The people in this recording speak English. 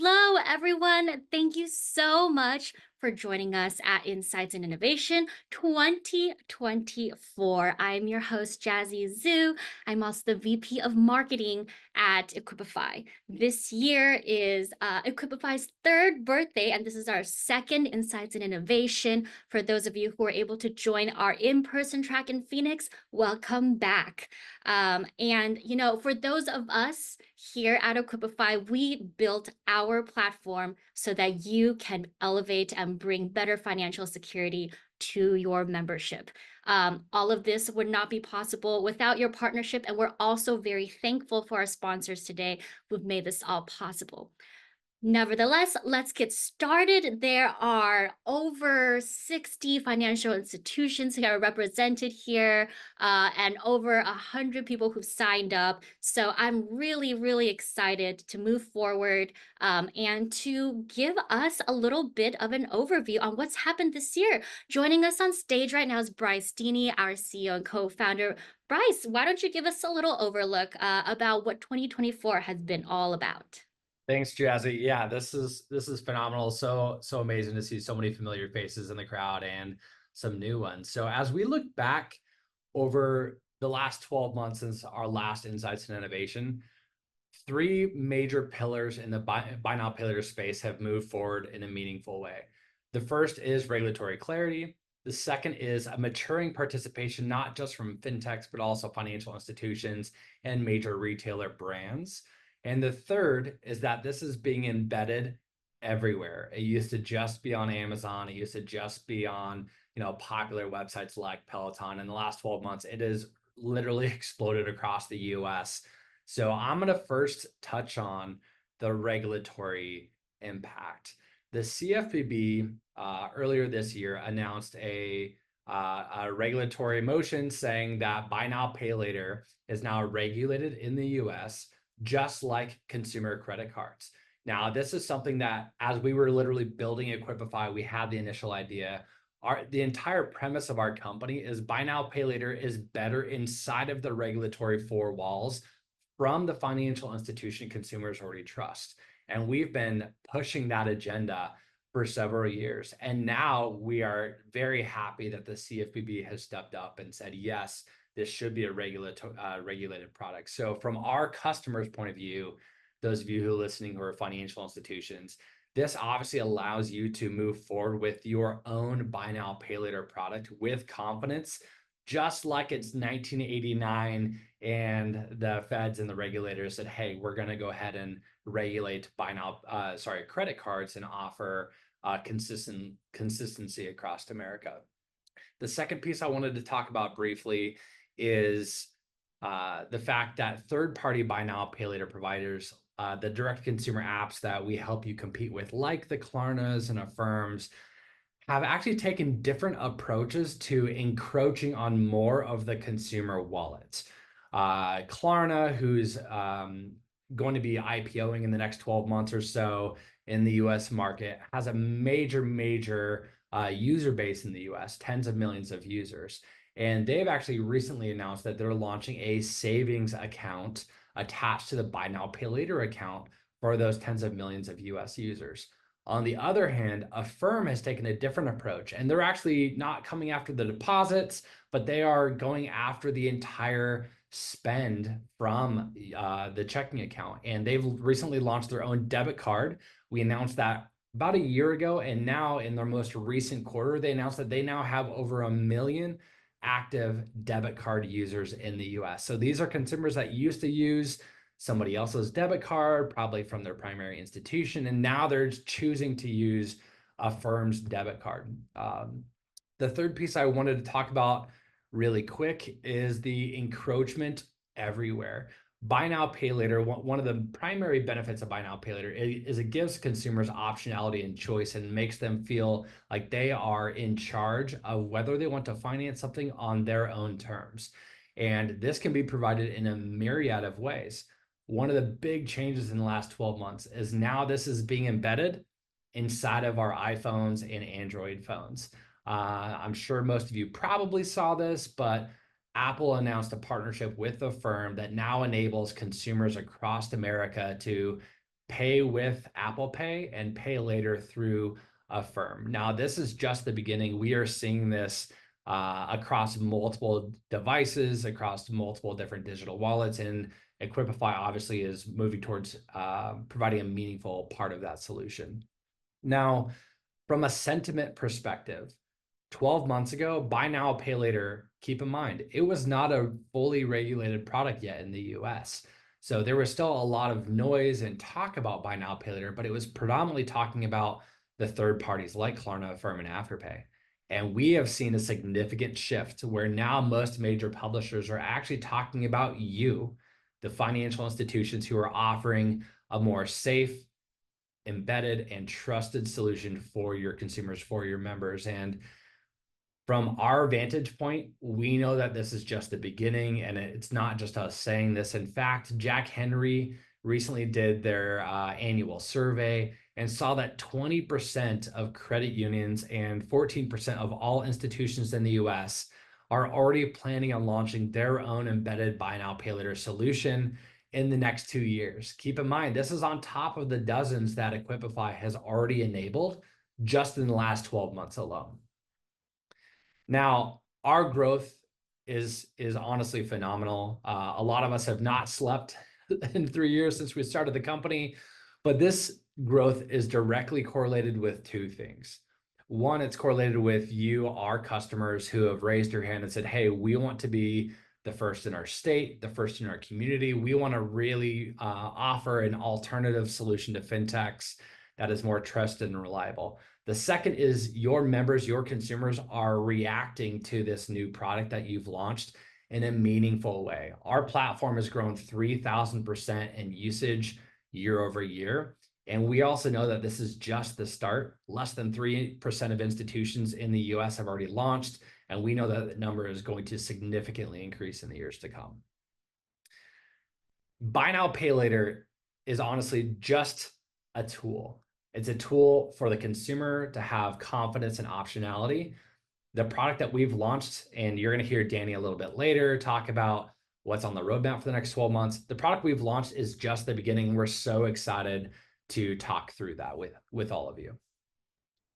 Hello, everyone. Thank you so much for joining us at Insights and Innovation 2024. I'm your host, Jazzy Zhu. I'm also the VP of Marketing at Equipify. This year is Equipify's third birthday, and this is our second Insights and Innovation. For those of you who are able to join our in-person track in Phoenix, welcome back. For those of us here at Equipify, we built our platform so that you can elevate and bring better financial security to your membership. All of this would not be possible without your partnership, and we're also very thankful for our sponsors today who've made this all possible. Nevertheless, let's get started. There are over 60 financial institutions that are represented here, and over 100 people who've signed up. So I'm really, really excited to move forward and to give us a little bit of an overview on what's happened this year. Joining us on stage right now is Bryce Deeney, our CEO and co-founder. Bryce, why don't you give us a little overlook about what 2024 has been all about? Thanks, Jazzy. Yeah, this is phenomenal. So amazing to see so many familiar faces in the crowd and some new ones. So as we look back over the last 12 months since our last Insights and Innovation, three major pillars in the buy now pay later space have moved forward in a meaningful way. The first is regulatory clarity. The second is a maturing participation, not just from fintechs, but also financial institutions and major retailer brands. And the third is that this is being embedded everywhere. It used to just be on Amazon. It used to just be on, popular websites like Peloton. In the last 12 months, it has literally exploded across the US. So I'm going to first touch on the regulatory impact. The CFPB earlier this year announced a regulatory motion saying that buy now, pay later is now regulated in the US, just like consumer credit cards. Now, this is something that as we were literally building Equipify, we had the initial idea. The entire premise of our company is buy now, pay later is better inside of the regulatory four walls from the financial institution consumers already trust. And we've been pushing that agenda for several years. And now we are very happy that the CFPB has stepped up and said, yes, this should be a regulated product. So from our customers' point of view, those of you who are listening who are financial institutions, this obviously allows you to move forward with your own buy now, pay later product with confidence, just like it's 1989 and the feds and the regulators said, hey, we're going to go ahead and regulate credit cards and offer consistency across America. The second piece I wanted to talk about briefly is the fact that third-party buy now, pay later providers, the direct consumer apps that we help you compete with, like the Klarnas and Affirms, have actually taken different approaches to encroaching on more of the consumer wallets. Klarna, who's going to be IPOing in the next 12 months or so in the US market, has a major user base in the US, tens of millions of users. And they've actually recently announced that they're launching a savings account attached to the buy now, pay later account for those tens of millions of US users. On the other hand, Affirm has taken a different approach, and they're actually not coming after the deposits, but they are going after the entire spend from the checking account. And they've recently launched their own debit card. We announced that about a year ago, and now in their most recent quarter, they announced that they now have over 1 million active debit card users in the US. So these are consumers that used to use somebody else's debit card, probably from their primary institution, and now they're choosing to use Affirm's debit card. The third piece I wanted to talk about really quick is the encroachment everywhere. Buy now, pay later, one of the primary benefits of buy now, pay later is it gives consumers optionality and choice and makes them feel like they are in charge of whether they want to finance something on their own terms. And this can be provided in a myriad of ways. One of the big changes in the last 12 months is now this is being embedded inside of our iPhones and Android phones. I'm sure most of you probably saw this, but Apple announced a partnership with Affirm that now enables consumers across America to pay with Apple Pay and pay later through Affirm. Now, this is just the beginning. We are seeing this across multiple devices, across multiple different digital wallets, and Equipify obviously is moving towards providing a meaningful part of that solution. Now, from a sentiment perspective, 12 months ago, buy now, pay later, keep in mind, it was not a fully regulated product yet in the US. So there was still a lot of noise and talk about buy now, pay later, but it was predominantly talking about the third parties like Klarna, Affirm, and Afterpay. And we have seen a significant shift where now most major publishers are actually talking about you, the financial institutions who are offering a more safe, embedded, and trusted solution for your consumers, for your members. And from our vantage point, we know that this is just the beginning, and it's not just us saying this. In fact, Jack Henry recently did their annual survey and saw that 20% of credit unions and 14% of all institutions in the US are already planning on launching their own embedded buy now, pay later solution in the next 2 years. Keep in mind, this is on top of the dozens that Equipify has already enabled just in the last 12 months alone. Now, our growth is honestly phenomenal. A lot of us have not slept in 3 years since we started the company, but this growth is directly correlated with two things. One, it's correlated with you, our customers who have raised your hand and said, hey, we want to be the first in our state, the first in our community. We want to really offer an alternative solution to fintechs that is more trusted and reliable. The second is your members, your consumers are reacting to this new product that you've launched in a meaningful way. Our platform has grown 3,000% in usage year over year. And we also know that this is just the start. Less than 3% of institutions in the US have already launched, and we know that the number is going to significantly increase in the years to come. Buy now, pay later is honestly just a tool. It's a tool for the consumer to have confidence and optionality. The product that we've launched, and you're going to hear Danny a little bit later talk about what's on the roadmap for the next 12 months. The product we've launched is just the beginning. We're so excited to talk through that with all of you.